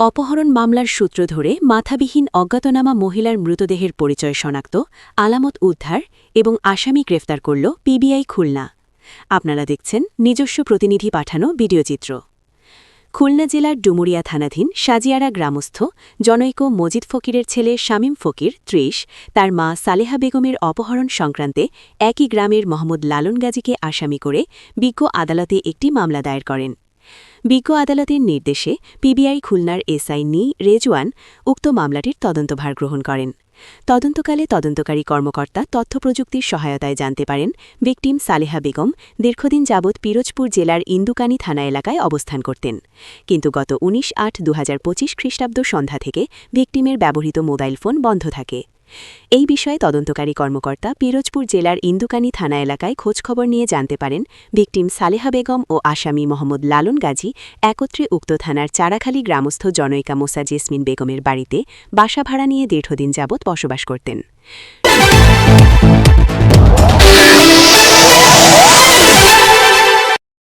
অপহরণ মামলার সূত্র ধরে মাথাবিহীন অজ্ঞাতনামা মহিলার মৃতদেহের পরিচয় শনাক্ত, আলামত উদ্ধার এবং আসামি গ্রেফতার করল পিবিআই খুলনা। আপনারা দেখছেন নিজস্ব প্রতিনিধি পাঠানো ভিডিওচিত্র। খুলনা জেলার ডুমুরিয়া থানাধীন সাজিয়ারা গ্রামস্থ জনৈক মজিদ ফকিরের ছেলে শামীম ফকির ৩০ তার মা সালেহা বেগমের অপহরণ সংক্রান্তে একই গ্রামের মোহাম্মদ লালন গাজীকে আসামি করে বিজ্ঞ আদালতে একটি মামলা দায়ের করেন। বিজ্ঞ আদালতের নির্দেশে পিবিআই খুলনার এসআই নি রেজওয়ান উক্ত মামলাটির তদন্তভার গ্রহণ করেন। তদন্তকালে তদন্তকারী কর্মকর্তা তথ্যপ্রযুক্তির সহায়তায় জানতে পারেন ভিকটিম সালেহা বেগম দীর্ঘদিন যাবৎ পিরোজপুর জেলার ইন্দুকানী থানা এলাকায় অবস্থান করতেন, কিন্তু গত ১৯/৮/২০২৫ খ্রিস্টাব্দ সন্ধ্যা থেকে ভিকটিমের ব্যবহৃত মোবাইল ফোন বন্ধ থাকে। এই বিষয়ে তদন্তকারী কর্মকর্তা পিরোজপুর জেলার ইন্দুকানী থানা এলাকায় খোঁজখবর নিয়ে জানতে পারেন ভিকটিম সালেহা বেগম ও আসামি মোহাম্মদ লালন গাজী একত্রে উক্ত থানার চারাখালী গ্রামস্থ জনৈকা মোসা জেসমিন বেগমের বাড়িতে বাসা ভাড়া নিয়ে দীর্ঘদিন যাবৎ বসবাস করতেন।